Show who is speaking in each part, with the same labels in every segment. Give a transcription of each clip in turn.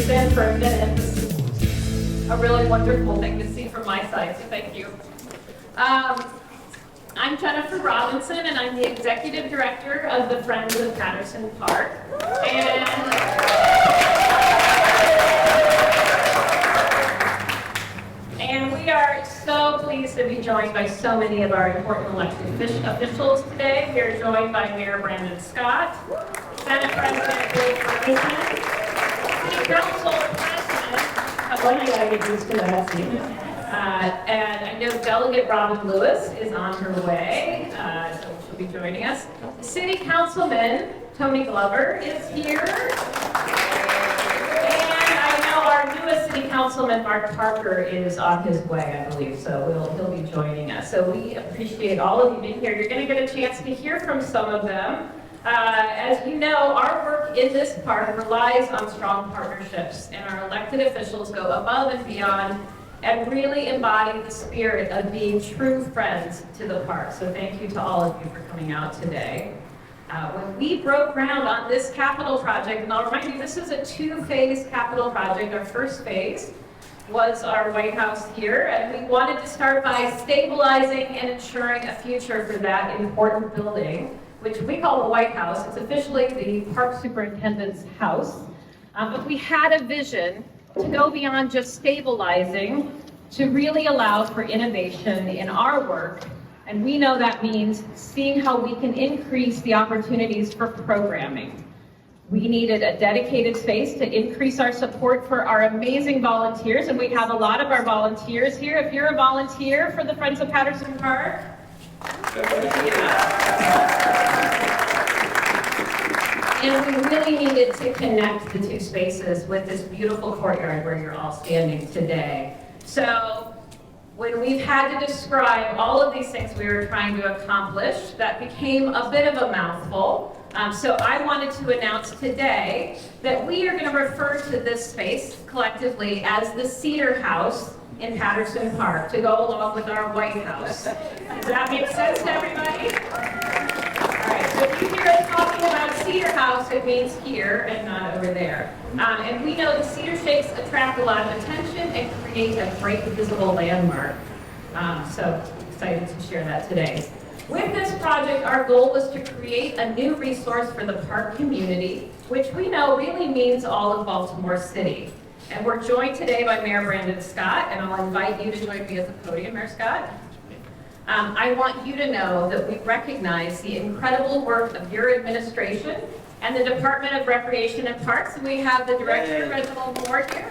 Speaker 1: please stand for a minute. This is a really wonderful thing to see from my side, so thank you. I'm Jennifer Robinson, and I'm the Executive Director of the Friends of Patterson Park. And we are so pleased to be joined by so many of our important elected officials today. We are joined by Mayor Brandon Scott, Senate President Bill Ferguson, City Council President, and I know Delegate Robin Lewis is on her way, so she'll be joining us. City Councilman Tony Glover is here. And I know our newest City Councilman Mark Parker is on his way, I believe, so he'll be joining us. So we appreciate all of you being here. You're going to get a chance to hear from some of them. As you know, our work in this park relies on strong partnerships, and our elected officials go above and beyond and really embody the spirit of being true friends to the park. So thank you to all of you for coming out today. When we broke ground on this capital project, and I'll remind you, this is a two-phase capital project. Our first phase was our White House here, and we wanted to start by stabilizing and ensuring a future for that important building, which we call the White House. It's officially the park superintendent's house. But we had a vision to go beyond just stabilizing, to really allow for innovation in our work. And we know that means seeing how we can increase the opportunities for programming. We needed a dedicated space to increase our support for our amazing volunteers, and we have a lot of our volunteers here. If you're a volunteer for the Friends of Patterson Park, and we really needed to connect the two spaces with this beautiful courtyard where you're all standing today. So when we've had to describe all of these things we were trying to accomplish, that became a bit of a mouthful. So I wanted to announce today that we are going to refer to this space collectively as the Cedar House in Patterson Park to go along with our White House. Does that make sense to everybody? So if you hear us talking about Cedar House, it means here and not over there. And we know the cedar shapes attract a lot of attention and create a great visible landmark. So excited to share that today. With this project, our goal was to create a new resource for the park community, which we know really means all of Baltimore City. And we're joined today by Mayor Brandon Scott, and I'll invite you to join me at the podium, Mayor Scott. I want you to know that we recognize the incredible work of your administration and the Department of Recreation and Parks. We have the Director, Reginald Moore, here.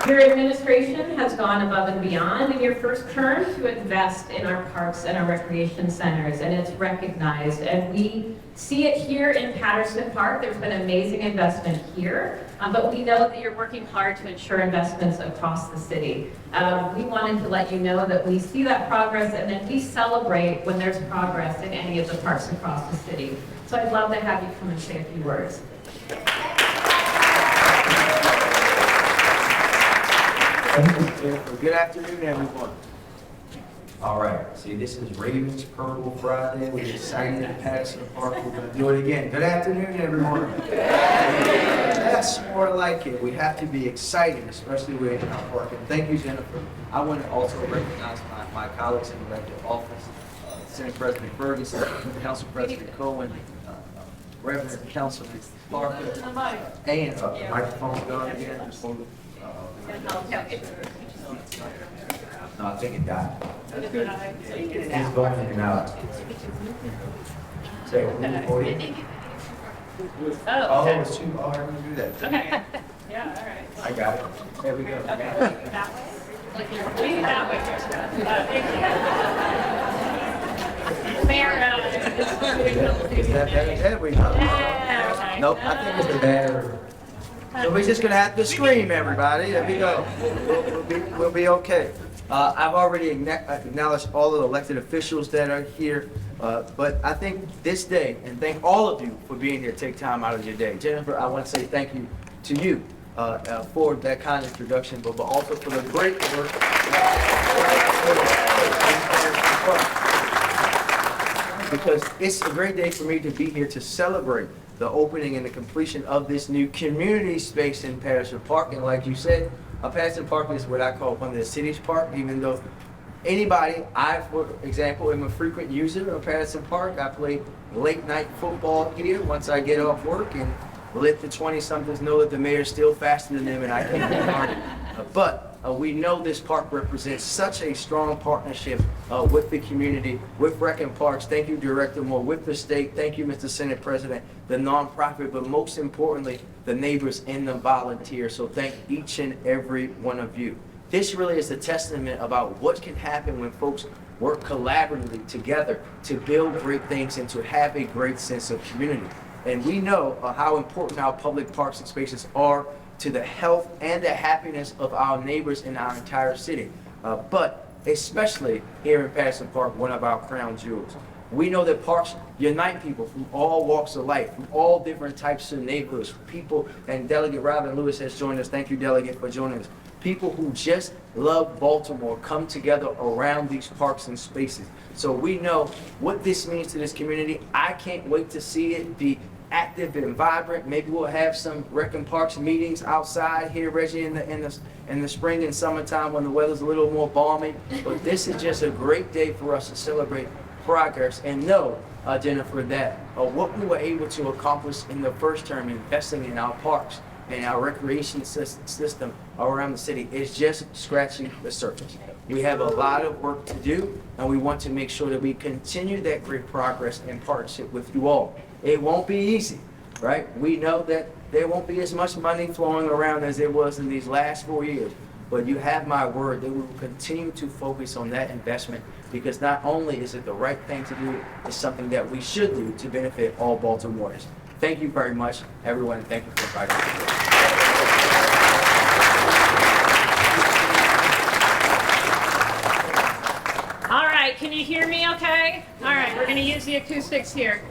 Speaker 1: Your administration has gone above and beyond in your first term to invest in our parks and our recreation centers, and it's recognized. And we see it here in Patterson Park. There's been amazing investment here, but we know that you're working hard to ensure investments across the city. We wanted to let you know that we see that progress, and then we celebrate when there's progress in any of the parks across the city. So I'd love to have you come and say a few words.
Speaker 2: Good afternoon, everyone. All right, see, this is Ravens Purple Friday. We're excited at Patterson Park. We're going to do it again. Good afternoon, everyone. That's more like it. We have to be excited, especially when in our park. And thank you, Jennifer. I want to also recognize my colleagues in elected office, Senate President Ferguson, Council President Cohen, Reverend Councilman Clark, and the microphone's gone again. No, I think it died. That's good. It's going in and out. Say, oh, it's too hard to do that.
Speaker 1: Okay. Yeah, all right.
Speaker 2: I got it. There we go.
Speaker 1: Okay. That way? Like you're leaning that way. Mayor,
Speaker 2: is that better? There we go.
Speaker 1: Yeah, okay.
Speaker 2: Nope, I think it's the better. So we're just gonna have to scream, everybody. There we go. We'll be okay. I've already acknowledged all of the elected officials that are here, but I think this day, and thank all of you for being here, take time out of your day. Jennifer, I want to say thank you to you for that kind of introduction, but also for the great work because it's a great day for me to be here to celebrate the opening and the completion of this new community space in Patterson Park. And like you said, Patterson Park is what I call one of the city's park, even though for example, am a frequent user of Patterson Park. I play late night football here once I get off work, and let the 20-somethings know that the mayor's still faster than them and I can't get hard. But we know this park represents such a strong partnership with the community, with Rec and Parks. Thank you, Director Moore, with the state. Thank you, Mr. Senate President, the nonprofit, but most importantly, the neighbors and the volunteers. So thank each and every one of you. This really is a testament about what can happen when folks work collaboratively together to build great things and to have a great sense of community. And we know how important our public parks and spaces are to the health and the happiness of our neighbors in our entire city. But especially here in Patterson Park, one of our crown jewels. We know that parks unite people from all walks of life, from all different types of neighborhoods. People, and Delegate Robin Lewis has joined us. Thank you, Delegate, for joining us. People who just love Baltimore come together around these parks and spaces. So we know what this means to this community. I can't wait to see it be active and vibrant. Maybe we'll have some Rec and Parks meetings outside here, Reggie, in the spring and summertime when the weather's a little more balmy. But this is just a great day for us to celebrate progress and know, Jennifer, that what we were able to accomplish in the first term, investing in our parks and our recreation system around the city, is just scratching the surface. We have a lot of work to do, and we want to make sure that we continue that great progress in partnership with you all. It won't be easy, right? We know that there won't be as much money flowing around as there was in these last 4 years, but you have my word that we will continue to focus on that investment, because not only is it the right thing to do, it's something that we should do to benefit all Baltimoreans. Thank you very much, everyone, and thank you for inviting me.
Speaker 1: All right, can you hear me okay? All right, we're going to use the acoustics here.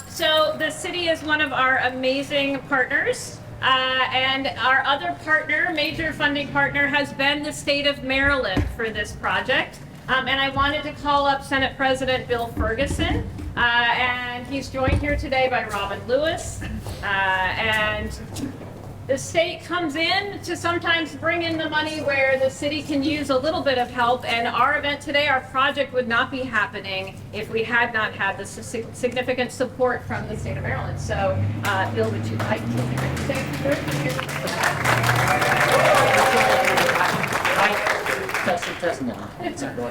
Speaker 1: So the city is one of our amazing partners, and our other partner, major funding partner, has been the state of Maryland for this project. And I wanted to call up Senate President Bill Ferguson, and he's joined here today by Robin Lewis. And the state comes in to sometimes bring in the money where the city can use a little bit of help, and our event today, our project, would not be happening if we had not had the significant support from the state of Maryland. So, Bill, would you like to say a few words?
Speaker 3: Testing now.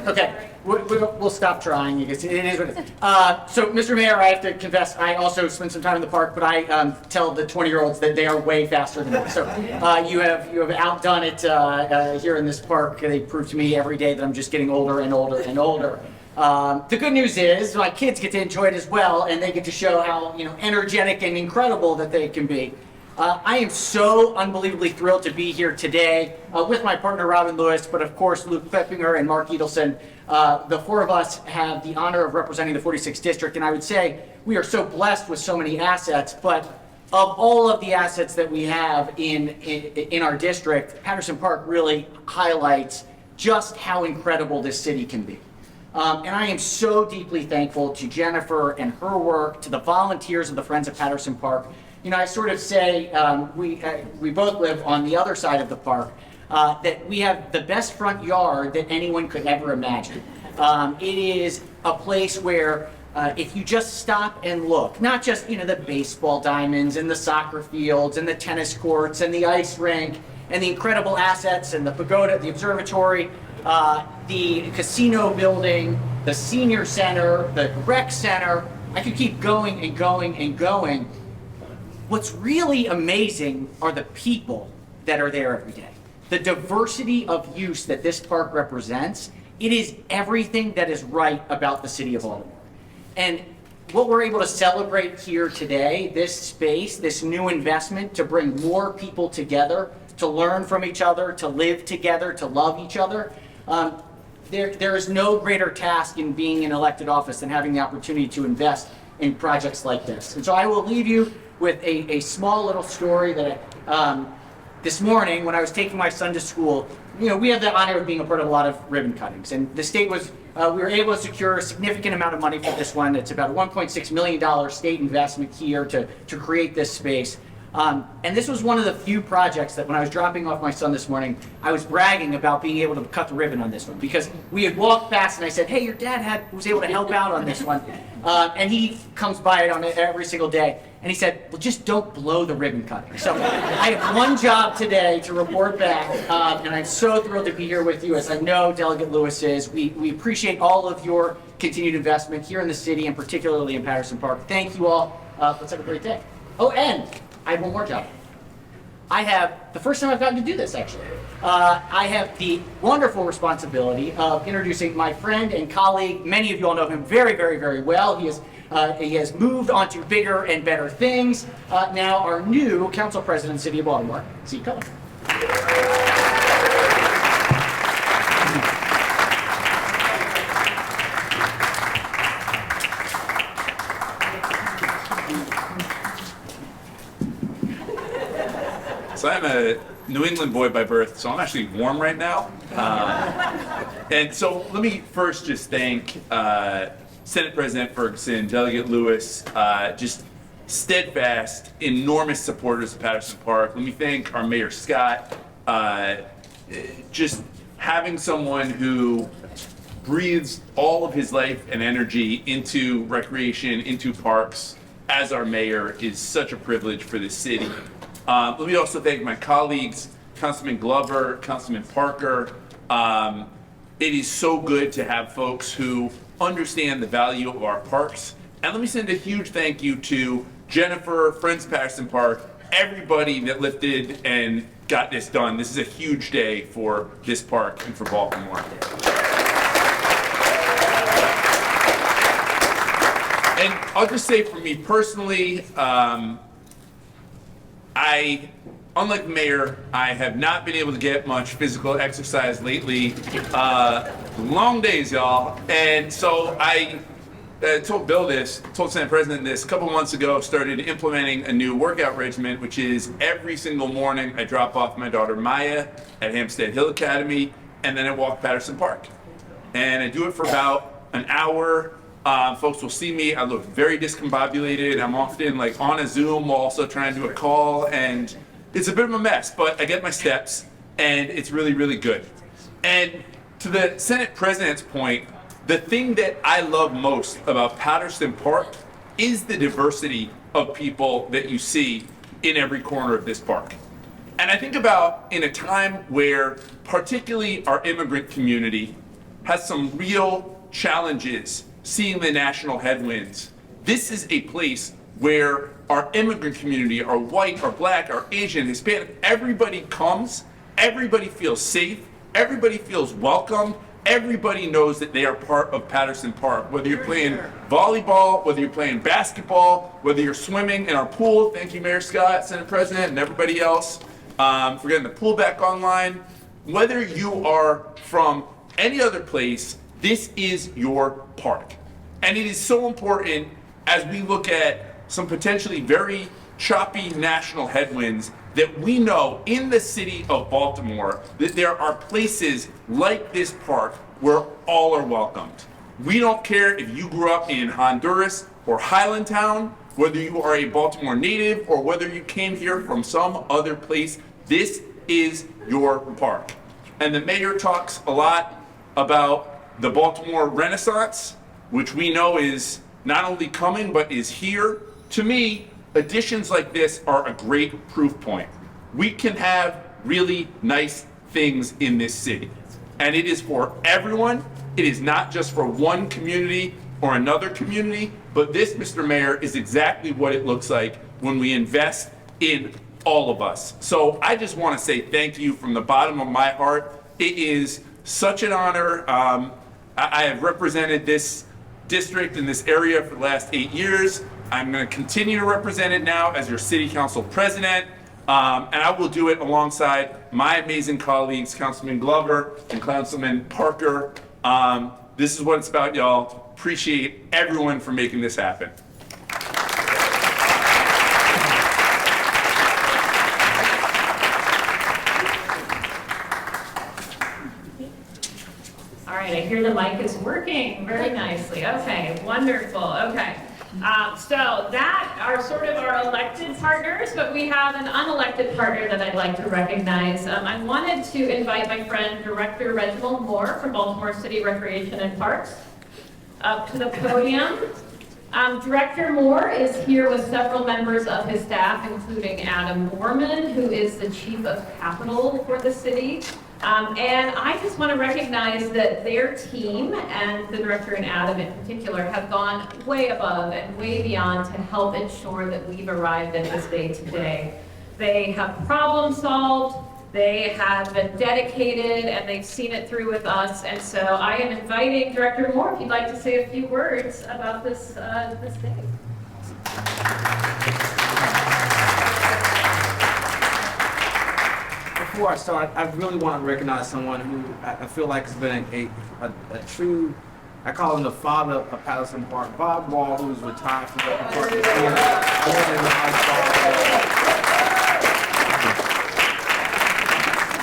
Speaker 3: Okay, we'll stop trying because it is what it is. So, Mr. Mayor, I have to confess, I also spent some time in the park, but I tell the 20-year-olds that they are way faster than me. So, you have outdone it here in this park. They prove to me every day that I'm just getting older and older and older. The good news is my kids get to enjoy it as well, and they get to show how energetic and incredible that they can be. I am so unbelievably thrilled to be here today with my partner Robin Lewis, but of course Luke Peppinger and Mark Edelson. The four of us have the honor of representing the 46th District, and I would say we are so blessed with so many assets, but of all of the assets that we have in our district, Patterson Park really highlights just how incredible this city can be. And I am so deeply thankful to Jennifer and her work, to the volunteers of the Friends of Patterson Park. I sort of say we both live on the other side of the park, that we have the best front yard that anyone could ever imagine. It is a place where if you just stop and look, not just the baseball diamonds and the soccer fields and the tennis courts and the ice rink and the incredible assets and the pagoda, the observatory, the casino building, the senior center, the rec center. I could keep going and going and going. What's really amazing are the people that are there every day. The diversity of use that this park represents, it is everything that is right about the city of Baltimore. And what we're able to celebrate here today, this space, this new investment to bring more people together, to learn from each other, to live together, to love each other, there is no greater task in being in elected office than having the opportunity to invest in projects like this. And so I will leave you with a small little story that this morning when I was taking my son to school, we have the honor of being a part of a lot of ribbon cuttings, and the state was, we were able to secure a significant amount of money for this one. It's about a $1.6 million state investment here to create this space. And this was one of the few projects that when I was dropping off my son this morning, I was bragging about being able to cut the ribbon on this one, because we had walked past and I said, hey, your dad was able to help out on this one. And he comes by it on it every single day. And he said, well, just don't blow the ribbon cutting. So I have one job today to report back, and I'm so thrilled to be here with you, as I know Delegate Lewis is. We appreciate all of your continued investment here in the city, and particularly in Patterson Park. Thank you all. Let's have a great day. Oh, and I have one more job. I have, the first time I've gotten to do this actually, I have the wonderful responsibility of introducing my friend and colleague. Many of you all know him very, very, very well. He has moved on to bigger and better things. Now our new council president, City of Baltimore, C. Cullen.
Speaker 4: So I'm a New England boy by birth, so I'm actually warm right now. And so let me first just thank Senate President Ferguson, Delegate Lewis, just steadfast, enormous supporters of Patterson Park. Let me thank our Mayor Scott, just having someone who breathes all of his life and energy into recreation, into parks, as our mayor is such a privilege for this city. Let me also thank my colleagues, Councilman Glover, Councilman Parker. It is so good to have folks who understand the value of our parks. And let me send a huge thank you to Jennifer, Friends of Patterson Park, everybody that lifted and got this done. This is a huge day for this park and for Baltimore. And I'll just say for me personally, unlike the mayor, I have not been able to get much physical exercise lately. Long days, y'all. And so I told Senate President this a couple months ago, started implementing a new workout regimen, which is every single morning I drop off my daughter Maya at Hampstead Hill Academy, and then I walk Patterson Park. And I do it for about an hour. Folks will see me, I look very discombobulated. I'm often like on a Zoom while also trying to do a call, and it's a bit of a mess, but I get my steps, and it's really, really good. And to the Senate President's point, the thing that I love most about Patterson Park is the diversity of people that you see in every corner of this park. And I think about in a time where particularly our immigrant community has some real challenges seeing the national headwinds. This is a place where our immigrant community, our white, our black, our Asian, Hispanic, everybody comes, everybody feels safe, everybody feels welcome, everybody knows that they are part of Patterson Park. Whether you're playing volleyball, whether you're playing basketball, whether you're swimming in our pool, thank you Mayor Scott, Senate President, and everybody else for getting the pool back online. Whether you are from any other place, this is your park. And it is so important as we look at some potentially very choppy national headwinds that we know in the city of Baltimore that there are places like this park where all are welcomed. We don't care if you grew up in Honduras or Highlandtown, whether you are a Baltimore native or whether you came here from some other place, this is your park. And the mayor talks a lot about the Baltimore Renaissance, which we know is not only coming, but is here. To me, additions like this are a great proof point. We can have really nice things in this city. And it is for everyone. It is not just for one community or another community, but this, Mr. Mayor, is exactly what it looks like when we invest in all of us. So I just want to say thank you from the bottom of my heart. It is such an honor. I have represented this district in this area for the last 8 years. I'm going to continue to represent it now as your city council president, and I will do it alongside my amazing colleagues, Councilman Glover and Councilman Parker. This is what it's about, y'all. Appreciate everyone for making this happen.
Speaker 1: the mic is working very nicely. Okay, wonderful. Okay. So that are sort of our elected partners, but we have an unelected partner that I'd like to recognize. I wanted to invite my friend, Director Reginald Moore from Baltimore City Recreation and Parks, up to the podium. Director Moore is here with several members of his staff, including Adam Borman, who is the Chief of Capital for the city. And I just want to recognize that their team, and the director and Adam in particular, have gone way above and way beyond to help ensure that we've arrived at this day today. They have problem solved, they have been dedicated, and they've seen it through with us. And so I am inviting Director Moore, if you'd like to say a few words about this day.
Speaker 5: Before I start, I really want to recognize someone who I feel like has been a true, I call him the father of Patterson Park, Bob Wall, who's retired from the park.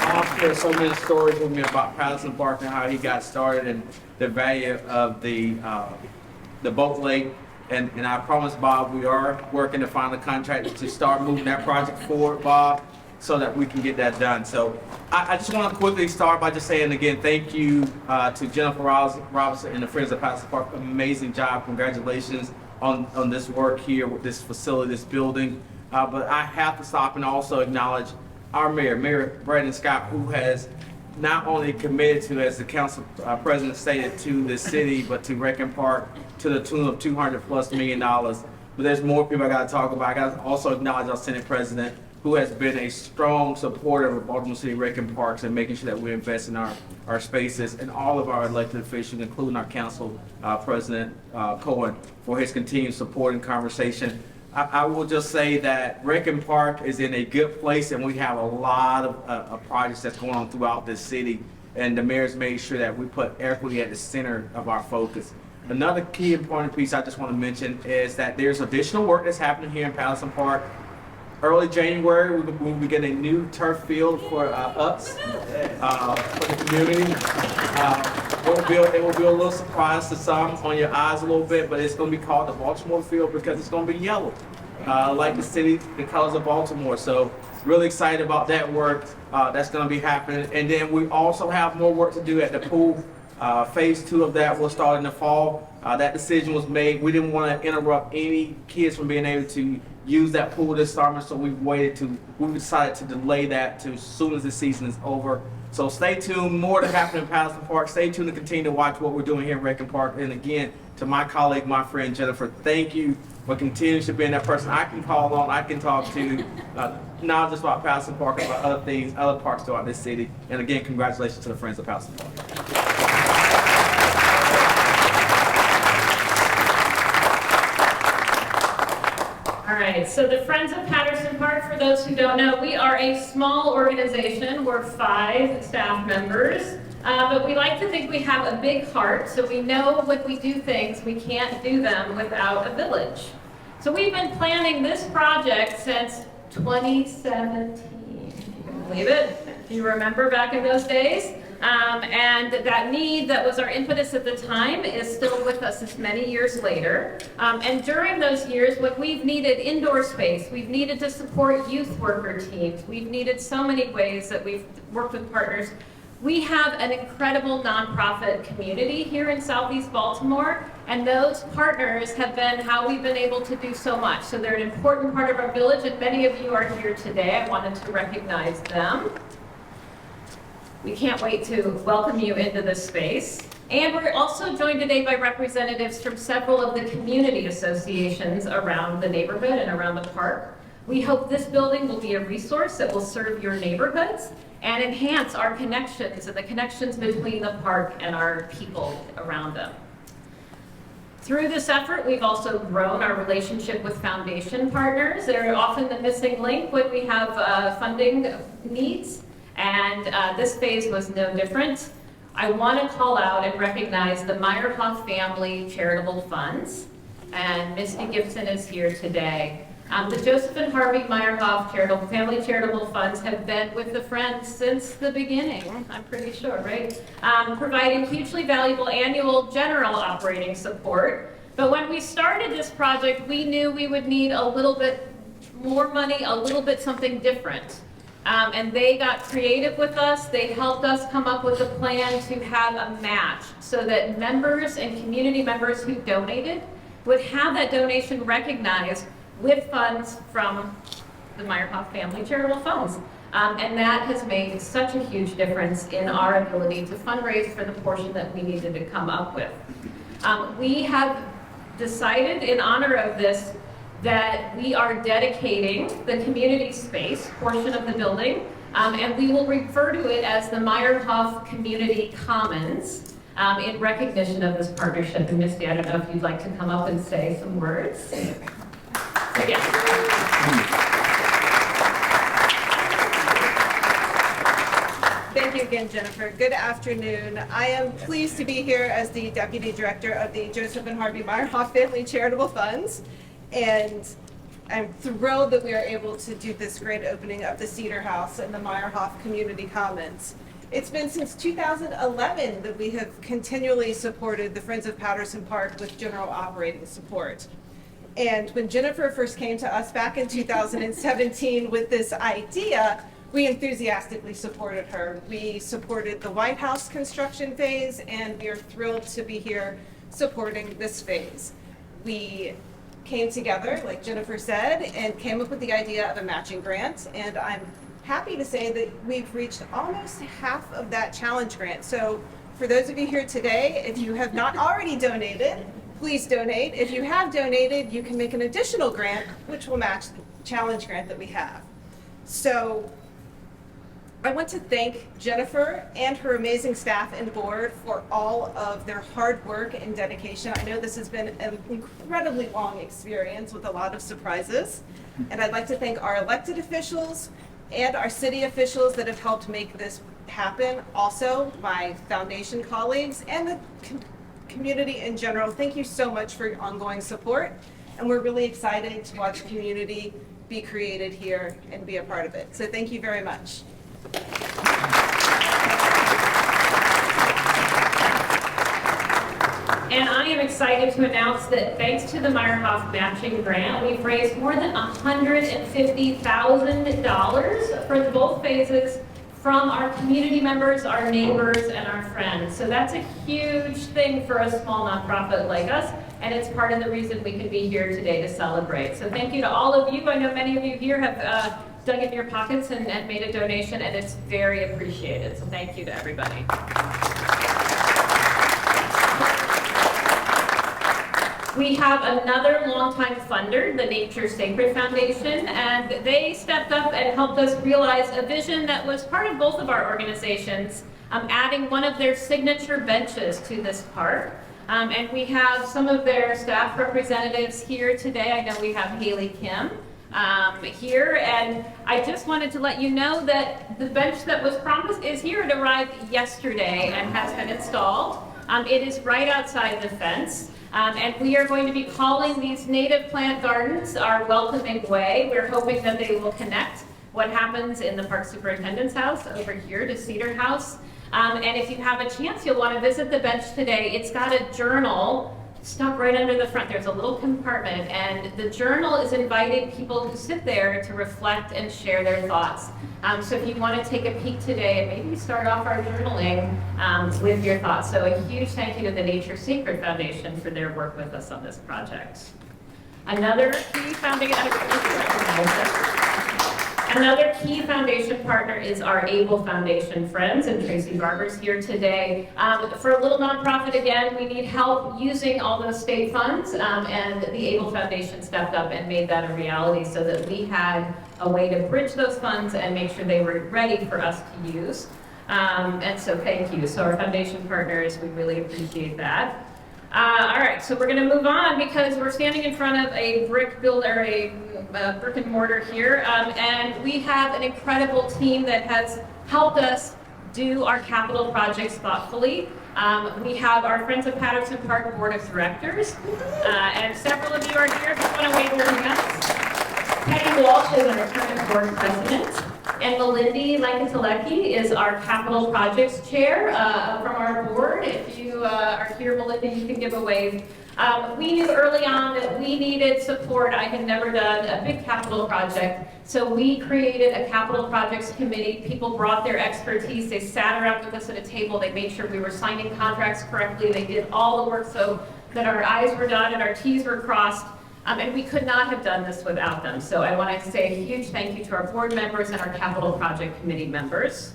Speaker 5: Bob shared so many stories with me about Patterson Park and how he got started and the value of the boat lake. And I promise Bob, we are working to find a contractor to start moving that project forward, Bob, so that we can get that done. So I just want to quickly start by just saying again, thank you to Jennifer Robinson and the Friends of Patterson Park. Amazing job. Congratulations on this work here with this facility, this building. But I have to stop and also acknowledge our mayor, Mayor Brandon Scott, who has not only committed to, as the council president stated, to the city, but to Recon Park to the tune of $200+ million. But there's more people I got to talk about. I got to also acknowledge our Senate President, who has been a strong supporter of Baltimore City Recon Parks and making sure that we invest in our spaces, and all of our elected officials, including our council President Cohen, for his continued support and conversation. I will just say that Recon Park is in a good place, and we have a lot of projects that's going on throughout this city, and the mayor's made sure that we put equity at the center of our focus. Another key important piece I just want to mention is that there's additional work that's happening here in Patterson Park. Early January, we'll be getting a new turf field for us, for the community. It will be a little surprise to some, on your eyes a little bit, but it's going to be called the Baltimore field because it's going to be yellow, like the city, the colors of Baltimore. So really excited about that work that's going to be happening. And then we also have more work to do at the pool. Phase 2 of that will start in the fall. That decision was made. We didn't want to interrupt any kids from being able to use that pool this summer, so we decided to delay that to as soon as the season is over. So stay tuned, more to happen in Patterson Park. Stay tuned to continue to watch what we're doing here in Recon Park. And again, to my colleague, my friend Jennifer, thank you for continuing to be that person I can call on, I can talk to, not just about Patterson Park, but about other things, other parks throughout this city. And again, congratulations to the Friends of Patterson Park.
Speaker 1: All right, so the Friends of Patterson Park, for those who don't know, we are a small organization. We're 5 staff members, but we like to think we have a big heart, so we know when we do things, we can't do them without a village. So we've been planning this project since 2017, if you can believe it. Do you remember back in those days? And that need that was our impetus at the time is still with us this many years later. And during those years, when we've needed indoor space, we've needed to support youth worker teams, we've needed so many ways that we've worked with partners. We have an incredible nonprofit community here in Southeast Baltimore, and those partners have been how we've been able to do so much. So they're an important part of our village, and many of you are here today. I wanted to recognize them. We can't wait to welcome you into this space. And we're also joined today by representatives from several of the community associations around the neighborhood and around the park. We hope this building will be a resource that will serve your neighborhoods and enhance our connections and the connections between the park and our people around them. Through this effort, we've also grown our relationship with foundation partners. They're often the missing link when we have funding needs. And this phase was no different. I want to call out and recognize the Meyerhoff Family Charitable Funds, and Misty Gibson is here today. The Joseph and Harvey Meyerhoff Family Charitable Funds have been with the Friends since the beginning, I'm pretty sure, right? Providing hugely valuable annual general operating support. But when we started this project, we knew we would need a little bit more money, a little bit something different. And they got creative with us. They helped us come up with a plan to have a match so that members and community members who donated would have that donation recognized with funds from the Meyerhoff Family Charitable Funds. And that has made such a huge difference in our ability to fundraise for the portion that we needed to come up with. We have decided in honor of this that we are dedicating the community space portion of the building, and we will refer to it as the Meyerhoff Community Commons in recognition of this partnership. And Misty, I don't know if you'd like to come up and say some words. So, yeah.
Speaker 6: Thank you again, Jennifer. Good afternoon. I am pleased to be here as the Deputy Director of the Joseph and Harvey Meyerhoff Family Charitable Funds. And I'm thrilled that we are able to do this great opening of the Cedar House and the Meyerhoff Community Commons. It's been since 2011 that we have continually supported the Friends of Patterson Park with general operating support. And when Jennifer first came to us back in 2017 with this idea, we enthusiastically supported her. We supported the White House construction phase, and we are thrilled to be here supporting this phase. We came together, like Jennifer said, and came up with the idea of a matching grant, and I'm happy to say that we've reached almost half of that challenge grant. So for those of you here today, if you have not already donated, please donate. If you have donated, you can make an additional grant, which will match the challenge grant that we have. So I want to thank Jennifer and her amazing staff and board for all of their hard work and dedication. I know this has been an incredibly long experience with a lot of surprises. And I'd like to thank our elected officials and our city officials that have helped make this happen. Also, my foundation colleagues and the community in general. Thank you so much for your ongoing support. And we're really excited to watch community be created here and be a part of it. So thank you very much.
Speaker 1: And I am excited to announce that thanks to the Meyerhoff matching grant, we've raised more than $150,000 for both phases from our community members, our neighbors, and our friends. So that's a huge thing for a small nonprofit like us, and it's part of the reason we can be here today to celebrate. So thank you to all of you. I know many of you here have dug in your pockets and made a donation, and it's very appreciated. So thank you to everybody. We have another longtime funder, the Nature Sacred Foundation, and they stepped up and helped us realize a vision that was part of both of our organizations, adding one of their signature benches to this park. And we have some of their staff representatives here today. I know we have Haley Kim here, and I just wanted to let you know that the bench that was promised is here. It arrived yesterday and has been installed. It is right outside the fence. And we are going to be calling these native plant gardens our welcoming way. We're hoping that they will connect what happens in the park superintendent's house over here to Cedar House. And if you have a chance, you'll want to visit the bench today. It's got a journal stuck right under the front. There's a little compartment, and the journal is inviting people who sit there to reflect and share their thoughts. So if you want to take a peek today and maybe start off our journaling with your thoughts. So a huge thank you to the Nature Sacred Foundation for their work with us on this project. Another key foundation partner is our Able Foundation friends, and Tracy Barber's here today. For a little nonprofit, again, we need help using all those state funds, and the Able Foundation stepped up and made that a reality so that we had a way to bridge those funds and make sure they were ready for us to use. And so thank you. So our foundation partners, we really appreciate that. All right, so we're going to move on because we're standing in front of a brick and mortar here, and we have an incredible team that has helped us do our capital projects thoughtfully. We have our Friends of Patterson Park Board of Directors, and several of you are here if you want to wave your hands. Peggy Walsh is our current board president. And Melindy Lankentelecki is our capital projects chair from our board. If you are here, Melindy, you can give a wave. We knew early on that we needed support. I had never done a big capital project. So we created a capital projects committee. People brought their expertise. They sat around with us at a table. They made sure we were signing contracts correctly. They did all the work so that our I's were dotted, our T's were crossed. And we could not have done this without them. So I want to say a huge thank you to our board members and our capital project committee members.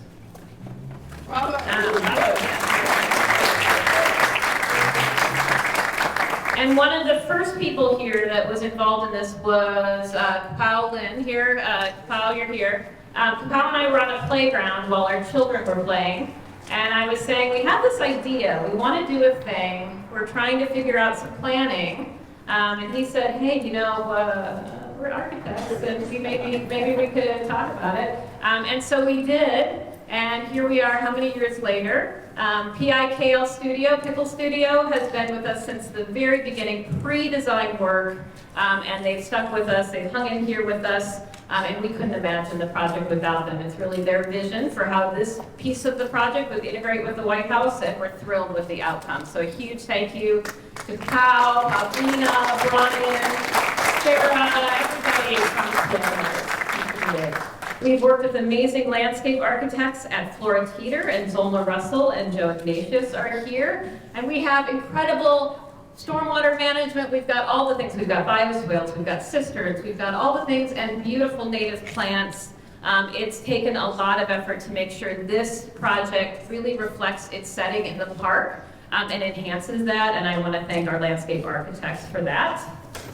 Speaker 1: And one of the first people here that was involved in this was Kapow Lynn here. Kapow, you're here. Kapow and I were on a playground while our children were playing. And I was saying, we have this idea. We want to do a thing. We're trying to figure out some planning. And he said, hey, you know, we're architects, and maybe we could talk about it. And so we did, and here we are, how many years later? PIKL Studio, Pickle Studio, has been with us since the very beginning, pre-design work, and they've stuck with us, they've hung in here with us, and we couldn't imagine the project without them. It's really their vision for how this piece of the project would integrate with the White House, and we're thrilled with the outcome. So a huge thank you to Cal, Alvina, Brian, Sarah, everybody. We've worked with amazing landscape architects at Flora Teeter and Zola Russell and Joe Ignatius are here. And we have incredible stormwater management. We've got all the things. We've got bioswales, we've got cisterns, we've got all the things and beautiful native plants. It's taken a lot of effort to make sure this project really reflects its setting in the park and enhances that. And I want to thank our landscape architects for that.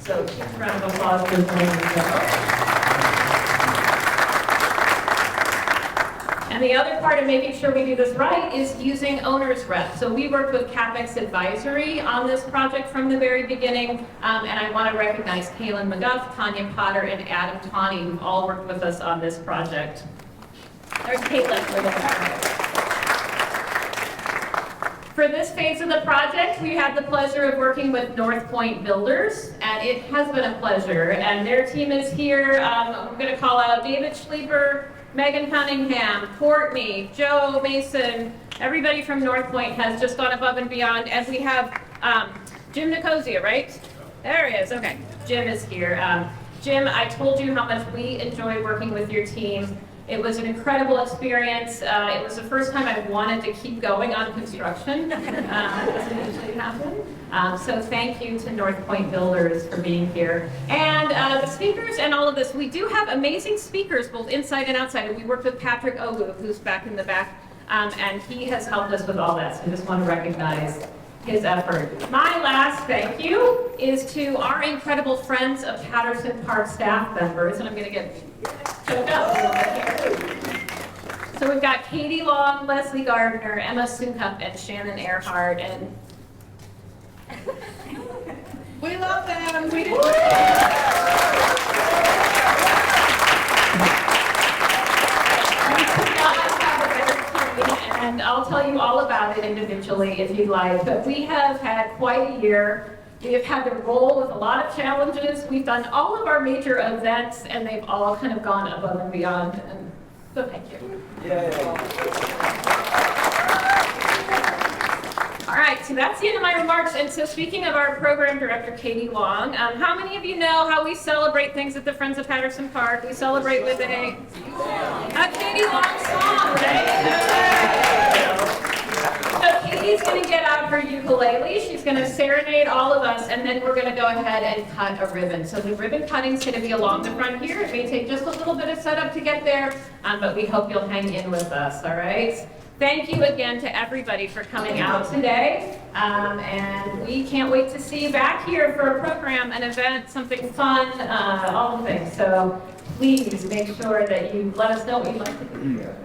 Speaker 1: So huge round of applause for them as well. And the other part of making sure we do this right is using owner's rep. So we worked with CapEx Advisory on this project from the very beginning, and I want to recognize Kaylin McGuff, Tanya Potter, and Adam Tawney, who've all worked with us on this project. There's Caitlin. For this phase of the project, we had the pleasure of working with North Point Builders, and it has been a pleasure. And their team is here. We're going to call out David Schleifer, Megan Cunningham, Courtney, Joe Mason, everybody from North Point has just gone above and beyond. And we have Jim Nicosia, right? There he is, okay. Jim is here. Jim, I told you how much we enjoy working with your team. It was an incredible experience. It was the first time I wanted to keep going on construction. It doesn't usually happen. So thank you to North Point Builders for being here. And the speakers and all of this, we do have amazing speakers both inside and outside. We worked with Patrick Ogu, who's back in the back, and he has helped us with all that. So I just want to recognize his effort. My last thank you is to our incredible Friends of Patterson Park staff members, and I'm going to get choked up a little bit here. So we've got Katie Long, Leslie Gardner, Emma Sukup, and Shannon Earhart, and
Speaker 6: We love them.
Speaker 1: And I'll tell you all about it individually if you'd like, but we have had quite a year. We have had to roll with a lot of challenges. We've done all of our major events, and they've all kind of gone above and beyond, and so thank you. All right, so that's the end of my remarks. And so speaking of our program director, Katie Long, how many of you know how we celebrate things at the Friends of Patterson Park? We celebrate with a Katie Long song, right? So Katie's going to get out her ukulele. She's going to serenade all of us, and then we're going to go ahead and cut a ribbon. So the ribbon cutting is going to be along the front here. It may take just a little bit of setup to get there, but we hope you'll hang in with us, all right? Thank you again to everybody for coming out today, and we can't wait to see you back here for a program, an event, something fun, all the things. So please make sure that you let us know what you'd like to do here.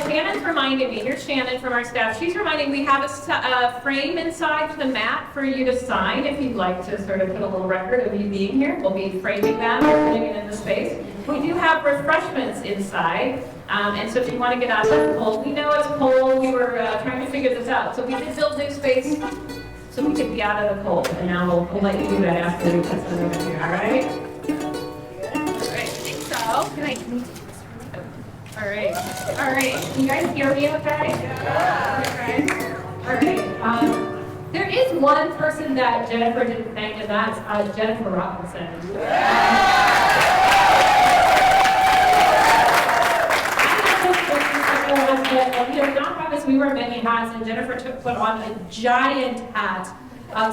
Speaker 1: Shannon's reminding me, here's Shannon from our staff. She's reminding me we have a frame inside the mat for you to sign if you'd like to sort of put a little record of you being here. We'll be framing that or putting it in the space. We do have refreshments inside. And so if you want to get out of the cold, we know it's cold. We were trying to figure this out. So we did build new space. so we could be out of the cold. And now we'll let you do that after we put some over here, all right? All right, so, can I take this? All right. Can you guys hear me okay? Yeah. All right. There is one person that Jennifer didn't thank, and that's Jennifer Robinson. Nonprofits, we wear many hats, and Jennifer put on a giant hat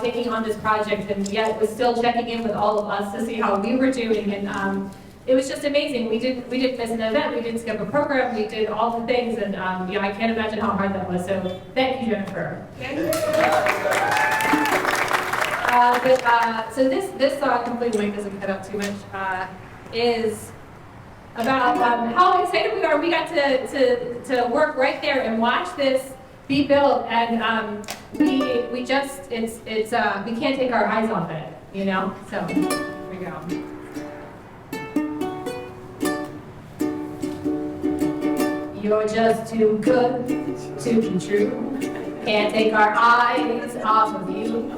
Speaker 1: taking on this project, and yet was still checking in with all of us to see how we were doing, and it was just amazing. We didn't miss an event, we didn't skip a program, we did all the things, and I can't imagine how hard that was, so thank you, Jennifer. So this song, hopefully the mic doesn't cut out too much, is about how excited we are. We got to work right there and watch this be built, and we just we can't take our eyes off it, you know. So here we go. You're just too good to be true. Can't take our eyes off of you.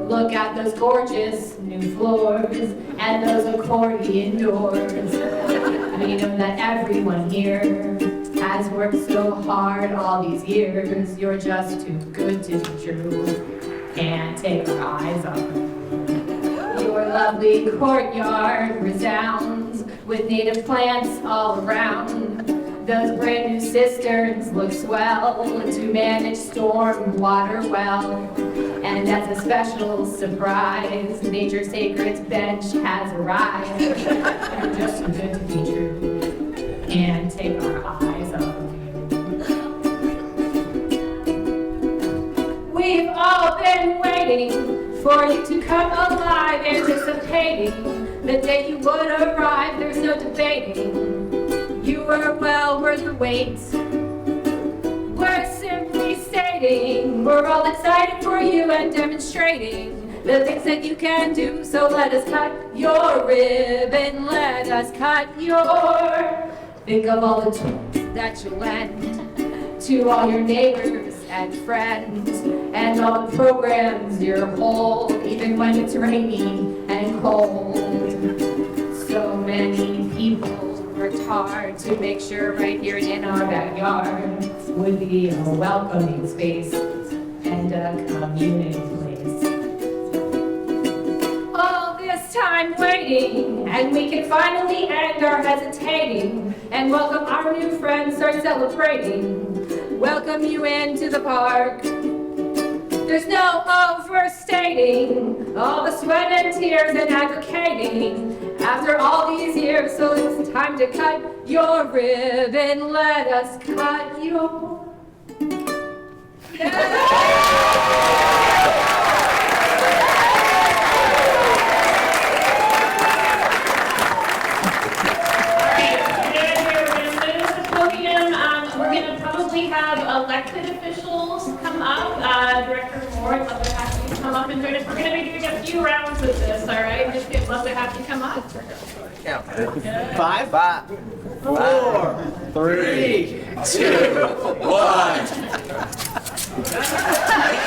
Speaker 1: Look at those gorgeous new floors and those accordion doors. We know that everyone here has worked so hard all these years. You're just too good to be true. Can't take our eyes off of you. Your lovely courtyard resounds with native plants all around. Those brand new cisterns look swell to manage storm water well. And as a special surprise, Nature's Sacred Bench has arrived. You're just too good to be true. Can't take our eyes off of you. We've all been waiting for you to come alive, anticipating the day you would arrive. There's no debating. You were well worth the wait. We're simply stating we're all excited for you and demonstrating the things that you can do. So let us cut your ribbon, let us cut your. Think of all the tools that you lend to all your neighbors and friends, and all the programs you hold, even when it's rainy and cold. So many people worked hard to make sure right here in our backyard would be a welcoming space and a community place. All this time waiting, and we can finally end our hesitating and welcome our new friends, start celebrating. Welcome you into the park. There's no overstating all the sweat and tears and advocating after all these years. So it's time to cut your ribbon. Let us cut your. We're going to probably have elected officials come up. Director Moore, I'd love to have you come up and join us. We're going to be doing a few rounds with this, all right? Just get love to have you come up.
Speaker 5: 5, 4, 3, 2, 1.